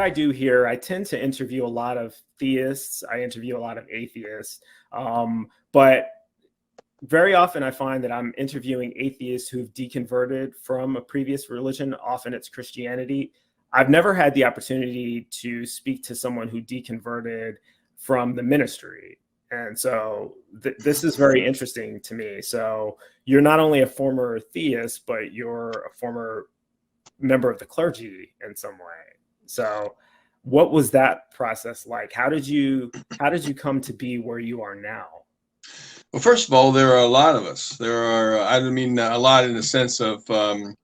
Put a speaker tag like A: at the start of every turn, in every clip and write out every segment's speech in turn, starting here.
A: I do here, I tend to interview a lot of theists. I interview a lot of atheists. But very often I find that I'm interviewing atheists who've deconverted from a previous religion. Often it's Christianity. I've never had the opportunity to speak to someone who deconverted from the ministry. And so this is very interesting to me. So you're not only a former theist, but you're a former member of the clergy in some way. So what was that process like? How did you come to be where you are now?
B: Well, first of all, there are a lot of us. There are, I don't mean a lot in the sense of, a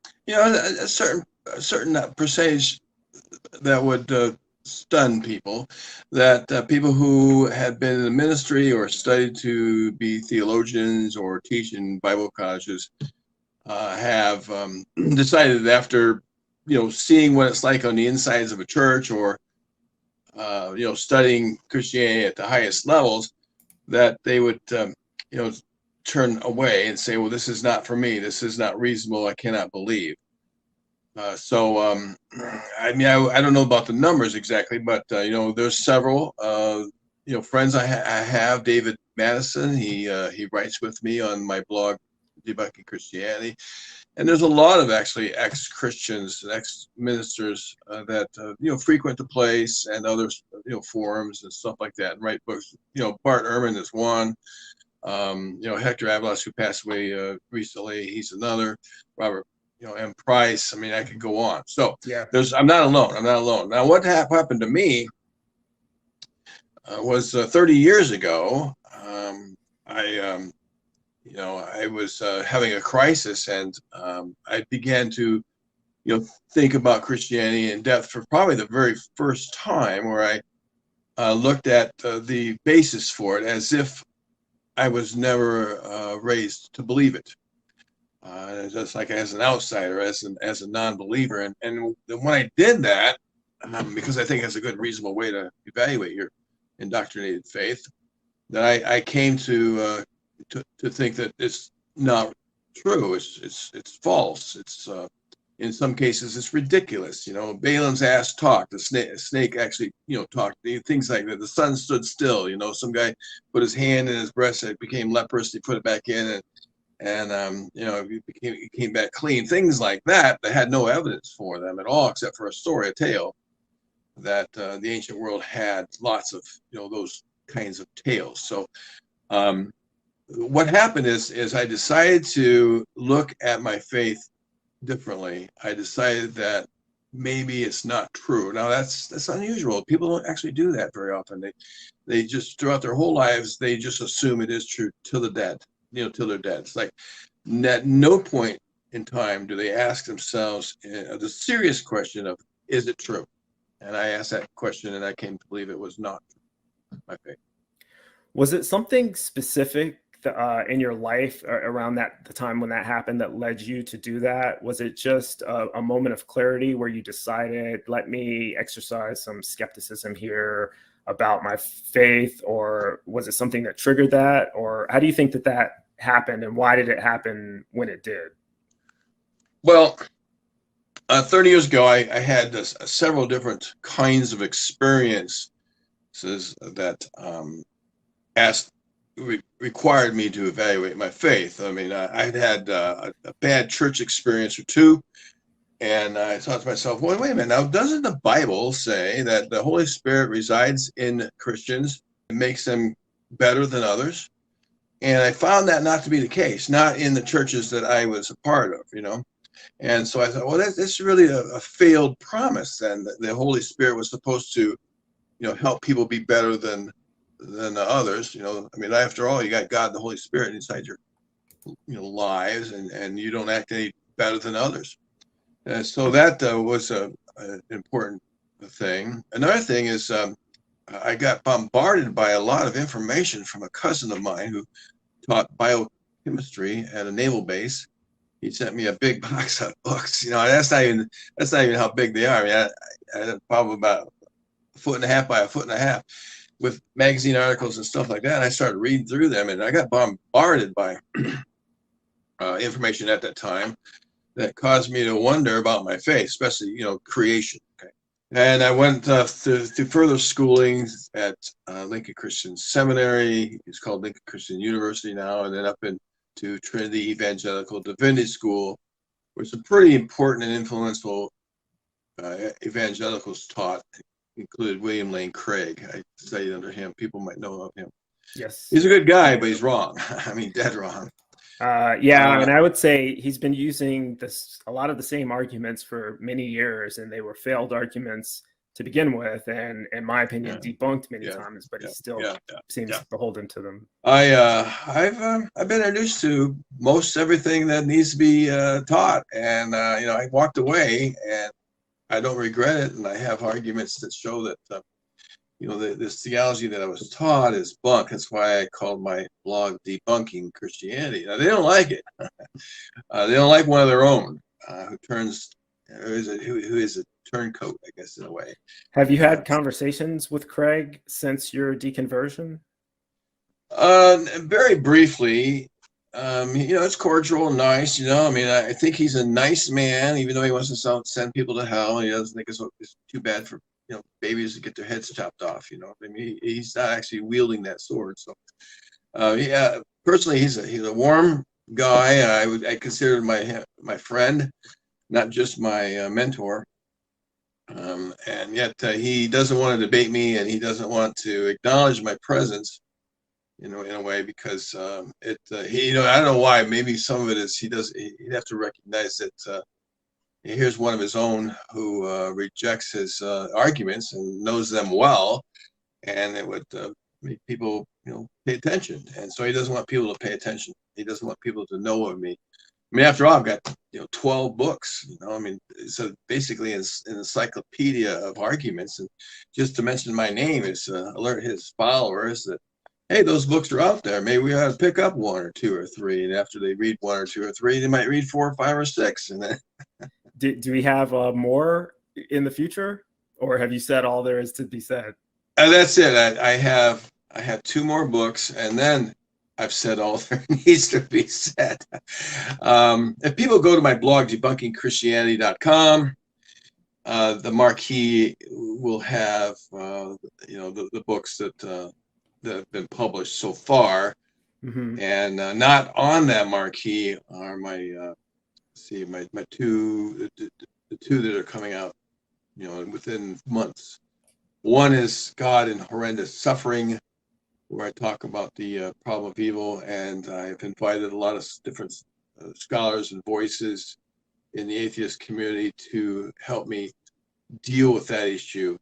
B: certain percentage that would stun people, that people who had been in the ministry or studied to be theologians or teach in Bible colleges have decided after, seeing what it's like on the insides of a church or, studying Christianity at the highest levels, that they would, turn away and say, well, this is not for me. This is not reasonable. I cannot believe. I don't know about the numbers exactly, but, there's several, friends I have. David Madison, he writes with me on my blog, Debunking Christianity. And there's a lot of actually ex-Christians and ex-ministers that, frequent the place and other, forums and stuff like that and write books. Bart Ehrman is one. Hector Avalos, who passed away recently, he's another. Robert, and Bryce. I mean, I could go on. So
A: Yeah.
B: I'm not alone. Now, what happened to me was 30 years ago. I was having a crisis, and I began to, think about Christianity in depth for probably the very first time, where I looked at the basis for it as if I was never raised to believe it. Just like as an outsider, as a non-believer, and when I did that, because I think that's a good, reasonable way to evaluate your indoctrinated faith, that I came to think that it's not true. It's false. It's in some cases it's ridiculous. Balaam's ass talked. The snake actually talked. Things like that. The sun stood still. Some guy put his hand in his breast and it became leprous. He put it back in and he came back clean. Things like that had no evidence for them at all, except for a story, a tale that the ancient world had lots of those kinds of tales. So what happened is I decided to look at my faith differently. I decided that maybe it's not true. Now that's unusual. People don't actually do that very often. They just, throughout their whole lives, they just assume it is true till the dead. Till they're dead. It's like at no point in time do they ask themselves the serious question of, is it true? And I asked that question, and I came to believe it was not my faith.
A: Was it something specific in your life around the time when that happened that led you to do that? Was it just a moment of clarity where you decided, let me exercise some skepticism here about my faith, or was it something that triggered that? Or how do you think that happened, and why did it happen when it did?
B: Well, 30 years ago, I had several different kinds of experiences that required me to evaluate my faith. I mean, I'd had a bad church experience or two, and I thought to myself, well, wait a minute, now doesn't the Bible say that the Holy Spirit resides in Christians and makes them better than others? And I found that not to be the case, not in the churches that I was a part of, And so I thought, well, that's really a failed promise. Then the Holy Spirit was supposed to, help people be better than the others. I mean, after all, you got God and the Holy Spirit inside your, lives, and you don't act any better than others. And so that was an important thing. Another thing is I got bombarded by a lot of information from a cousin of mine who taught biochemistry at a naval base. He sent me a big box of books. That's not even how big they are. I mean, I had probably about a foot and a half by a foot and a half with magazine articles and stuff like that. And I started reading through them, and I got bombarded by information at that time that caused me to wonder about my faith, especially, creation. Okay. And I went through further schooling at Lincoln Christian Seminary. It's called Lincoln Christian University now, and then up into Trinity Evangelical Divinity School, where some pretty important and influential evangelicals taught, included William Lane Craig. I studied under him. People might know of him.
A: Yes.
B: He's a good guy, but he's wrong. I mean, dead wrong.
A: Yeah, and I would say he's been using a lot of the same arguments for many years, and they were failed arguments to begin with, and in my opinion, debunked many times. But he still seems beholden to them.
B: I've been introduced to most everything that needs to be taught, and I walked away, and I don't regret it. And I have arguments that show that this theology that I was taught is bunk. That's why I called my blog Debunking Christianity. Now, they don't like it. They don't like one of their own who is a turncoat, I guess, in a way.
A: Have you had conversations with Craig since your deconversion?
B: Very briefly. It's cordial and nice. I mean, I think he's a nice man, even though he wants to send people to hell. He doesn't think it's too bad for babies to get their heads chopped off. I mean, he's not actually wielding that sword. So, personally, he's a warm guy. I consider my friend, not just my mentor. And yet he doesn't want to debate me, and he doesn't want to acknowledge my presence. In a way, because I don't know why. Maybe some of it is he'd have to recognize that. Here's one of his own who rejects his arguments and knows them well, and it would make people, pay attention. And so he doesn't want people to pay attention. He doesn't want people to know of me. I mean, after all, I've got 12 books. I mean, so basically, it's an encyclopedia of arguments. And just to mention my name is alert his followers that, hey, those books are out there. Maybe we ought to pick up one or two or three. And after they read one or two or three, they might read 4 or 5 or 6. And then
A: do we have more in the future, or have you said all there is to be said?
B: That's it. I have 2 more books, and then I've said all there needs to be said. If people go to my blog, debunkingchristianity.com, the marquee will have the books that have been published so far.
A: Mm-hmm.
B: And not on that marquee are my two that are coming out within months. One is God in Horrendous Suffering, where I talk about the problem of evil, and I've invited a lot of different scholars and voices in the atheist community to help me deal with that issue.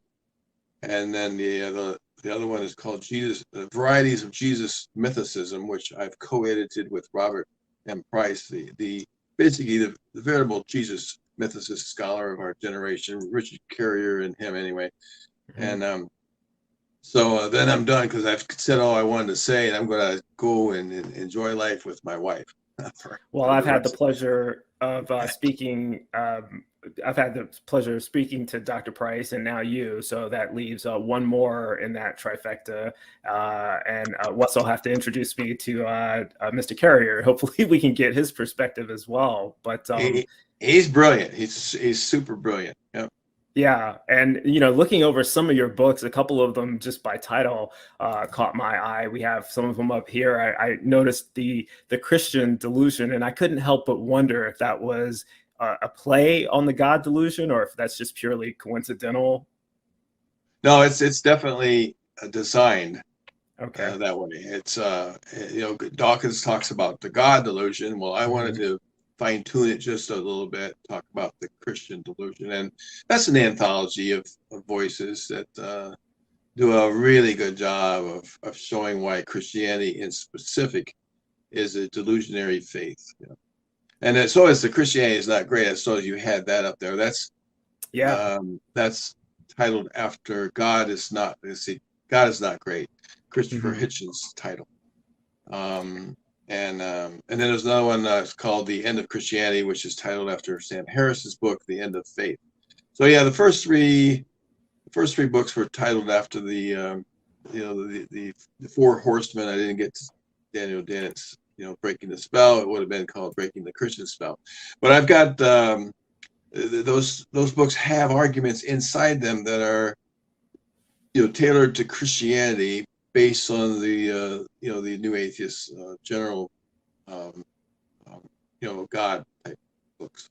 B: And then the other one is called Jesus, Varieties of Jesus Mythicism, which I've co-edited with Robert M. Bryce, the veritable Jesus mythicist scholar of our generation, Richard Carrier and him anyway. Mm-hmm. And so then I'm done, because I've said all I wanted to say, and I'm going to go and enjoy life with my wife.
A: Well, I've had the pleasure of speaking. I've had the pleasure of speaking to Dr. Bryce and now you. So that leaves one more in that trifecta. And Wes will have to introduce me to Mr. Carrier. Hopefully we can get his perspective as well. But
B: he's brilliant. He's super brilliant. Yeah.
A: Yeah. And, looking over some of your books, a couple of them just by title caught my eye. We have some of them up here. I noticed the Christian delusion, and I couldn't help but wonder if that was a play on the God delusion, or if that's just purely coincidental.
B: No, it's definitely designed
A: that
B: way. It's Dawkins talks about the God delusion. Well, I wanted to fine tune it just a little bit, talk about the Christian delusion, and that's an anthology of voices that do a really good job of showing why Christianity in specific is a delusionary faith. And so as the Christianity is not great, as so as you had that up there, that's titled after God is not. God is not great. Christopher Hitchens' title. And then there's another one that's called The End of Christianity, which is titled after Sam Harris's book, The End of Faith. So yeah, the first three books were titled after the 4 horsemen. I didn't get to Daniel Dennett's Breaking the Spell. It would have been called Breaking the Christian Spell. But I've got those books have arguments inside them that are, tailored to Christianity based on the the new atheist general God type books.